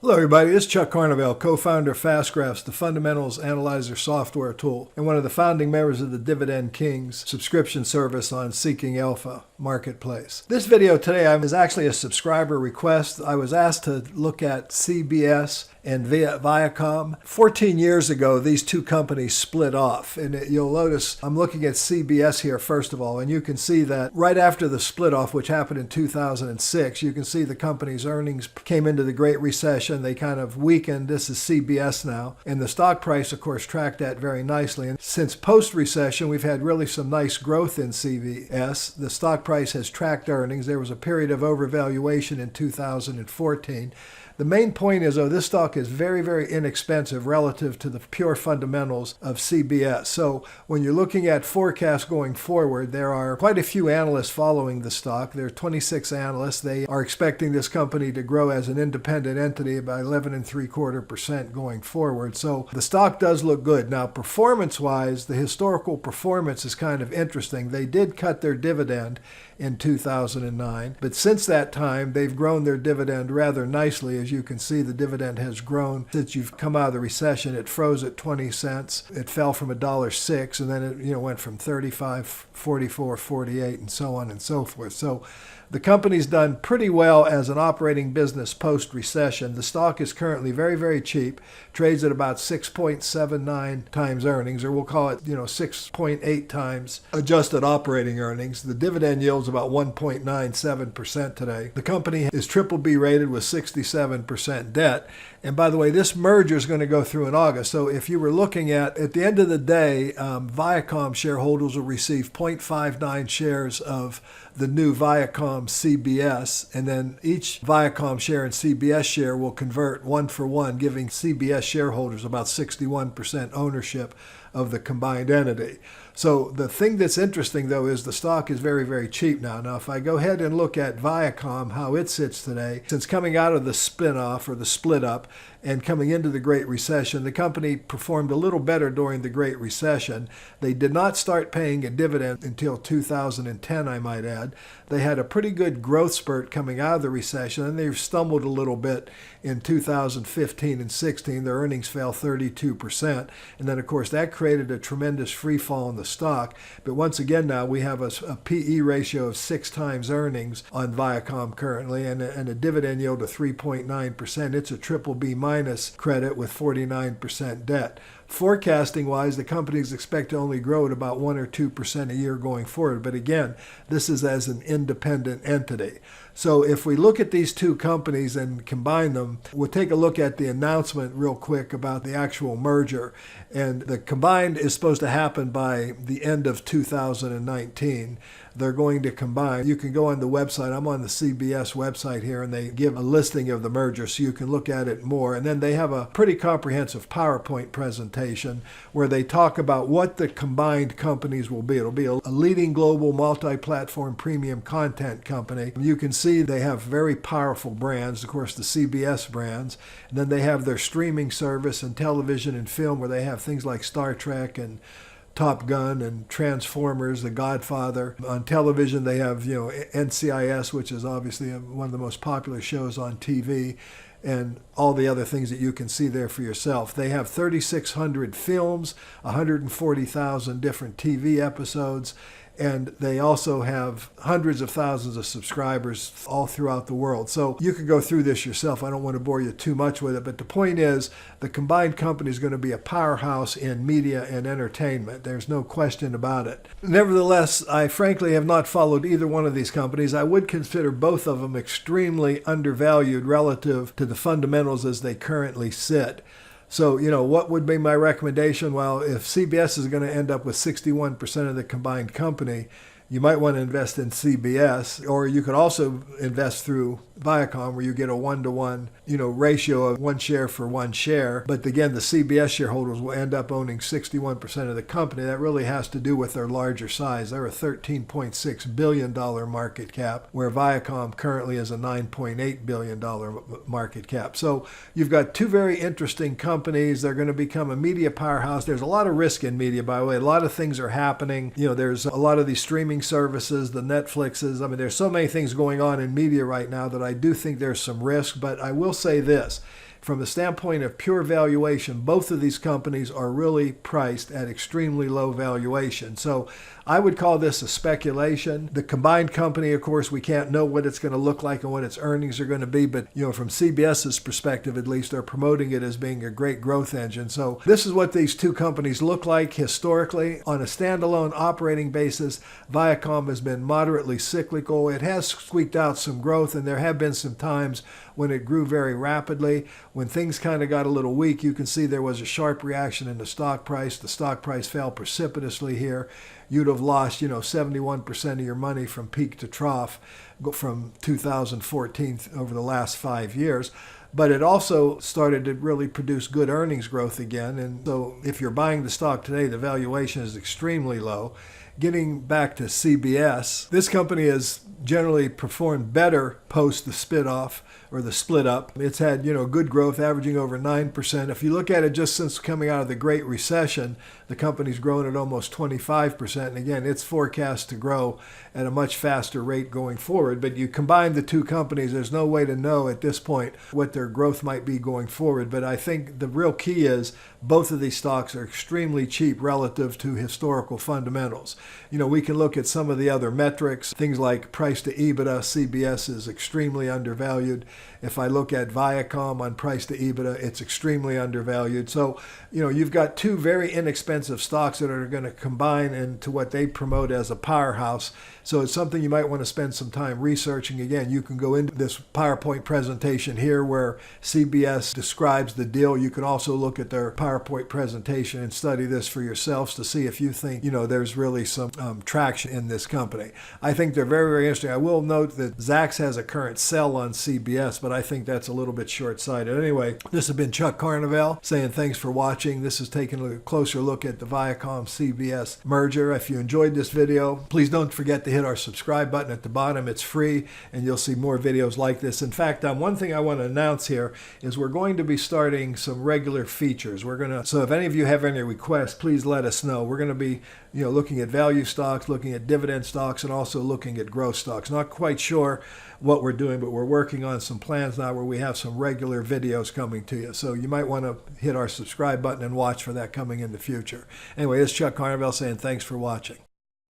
Hello everybody, this is Chuck Carnevale, co-founder of FastGraphs, the fundamentals analyzer software tool, and one of the founding members of the Dividend Kings subscription service on Seeking Alpha Marketplace. This video today is actually a subscriber request. I was asked to look at CBS and Viacom. 14 years ago, these two companies split off. And you'll notice I'm looking at CBS here, first of all, and you can see that right after the split off, which happened in 2006, you can see the company's earnings came into the Great Recession. They kind of weakened. This is CBS now. And the stock price, of course, tracked that very nicely. And since post-recession, we've had really some nice growth in CBS. The stock price has tracked earnings. There was a period of overvaluation in 2014. The main point is, though, this stock is very, very inexpensive relative to the pure fundamentals of CBS. So when you're looking at forecasts going forward, there are quite a few analysts following the stock. There are 26 analysts. They are expecting this company to grow as an independent entity by 11.75% going forward. So the stock does look good. Now, performance-wise, the historical performance is kind of interesting. They did cut their dividend in 2009. But since that time, they've grown their dividend rather nicely. As you can see, the dividend has grown since you've come out of the recession. It froze at 20 cents. It fell from $1.06, and then it went from 35, 44, 48, and so on and so forth. So the company's done pretty well as an operating business post-recession. The stock is currently very, very cheap, trades at about 6.79 times earnings, or we'll call it, 6.8 times adjusted operating earnings. The dividend yield's about 1.97% today. The company is BBB rated with 67% debt. And by the way, this merger is going to go through in August. So if you were looking at the end of the day, Viacom shareholders will receive 0.59 shares of the new Viacom CBS, and then each Viacom share and CBS share will convert 1-for-1, giving CBS shareholders about 61% ownership of the combined entity. So the thing that's interesting, though, is the stock is very, very cheap now. Now, if I go ahead and look at Viacom, how it sits today, since coming out of the spin-off or the split-up and coming into the Great Recession, the company performed a little better during the Great Recession. They did not start paying a dividend until 2010, I might add. They had a pretty good growth spurt coming out of the recession, and they've stumbled a little bit in 2015 and 16. Their earnings fell 32%. And then, of course, that created a tremendous free fall in the stock. But once again, now we have a PE ratio of 6 times earnings on Viacom currently, and a dividend yield of 3.9%. It's a BBB minus credit with 49% debt. Forecasting-wise, the companies expect to only grow at about 1 or 2% a year going forward. But again, this is as an independent entity. So if we look at these two companies and combine them, we'll take a look at the announcement real quick about the actual merger. And the combined is supposed to happen by the end of 2019. They're going to combine. You can go on the website. I'm on the CBS website here, and they give a listing of the merger so you can look at it more. And then they have a pretty comprehensive PowerPoint presentation where they talk about what the combined companies will be. It'll be a leading global multi-platform premium content company. You can see they have very powerful brands, of course, the CBS brands. And then they have their streaming service and television and film where they have things like Star Trek and Top Gun and Transformers, The Godfather. On television, they have, NCIS, which is obviously one of the most popular shows on TV, and all the other things that you can see there for yourself. They have 3,600 films, 140,000 different TV episodes, and they also have hundreds of thousands of subscribers all throughout the world. So you can go through this yourself. I don't want to bore you too much with it, but the point is the combined company is going to be a powerhouse in media and entertainment. There's no question about it. Nevertheless, I frankly have not followed either one of these companies. I would consider both of them extremely undervalued relative to the fundamentals as they currently sit. So, what would be my recommendation? Well, if CBS is going to end up with 61% of the combined company, you might want to invest in CBS, or you could also invest through Viacom, where you get a 1-to-1, ratio of 1 share for 1 share. But again, the CBS shareholders will end up owning 61% of the company. That really has to do with their larger size. They're a $13.6 billion market cap, where Viacom currently is a $9.8 billion market cap. So you've got two very interesting companies. They're going to become a media powerhouse. There's a lot of risk in media, by the way. A lot of things are happening. There's a lot of these streaming services, the Netflixes. There's so many things going on in media right now that I do think there's some risk, but I will say this. from the standpoint of pure valuation, both of these companies are really priced at extremely low valuation. So I would call this a speculation. The combined company, of course, we can't know what it's going to look like and what its earnings are going to be, but from CBS's perspective, at least, they're promoting it as being a great growth engine. So this is what these two companies look like historically. On a standalone operating basis, Viacom has been moderately cyclical. It has squeaked out some growth, and there have been some times when it grew very rapidly. When things kind of got a little weak, you can see there was a sharp reaction in the stock price. The stock price fell precipitously here. You'd have lost, 71% of your money from peak to trough from 2014 over the last 5 years. But it also started to really produce good earnings growth again. And so if you're buying the stock today, the valuation is extremely low. Getting back to CBS, this company has generally performed better post the split-off or the split up. It's had, good growth, averaging over 9%. If you look at it just since coming out of the Great Recession, the company's grown at almost 25%. And again, it's forecast to grow at a much faster rate going forward. But you combine the two companies, there's no way to know at this point what their growth might be going forward. But I think the real key is both of these stocks are extremely cheap relative to historical fundamentals. We can look at some of the other metrics, things like price to EBITDA. CBS is extremely undervalued. If I look at Viacom on price to EBITDA, it's extremely undervalued. So, you've got two very inexpensive stocks that are going to combine into what they promote as a powerhouse. So it's something you might want to spend some time researching. Again, you can go into this PowerPoint presentation here where CBS describes the deal. You can also look at their PowerPoint presentation and study this for yourselves to see if you think, there's really some traction in this company. I think they're very, very interesting. I will note that Zacks has a current sell on CBS, but I think that's a little bit short-sighted. Anyway, this has been Chuck Carnevale saying thanks for watching. This is taking a closer look at the Viacom-CBS merger. If you enjoyed this video, please don't forget to hit our subscribe button at the bottom. It's free, and you'll see more videos like this. In fact, one thing I want to announce here is we're going to be starting some regular features. So if any of you have any requests, please let us know. We're going to be looking at value stocks, looking at dividend stocks, and also looking at growth stocks. Not quite sure what we're doing, but we're working on some plans now where we have some regular videos coming to you. So you might want to hit our subscribe button and watch for that coming in the future. Anyway, this is Chuck Carnevale saying thanks for watching.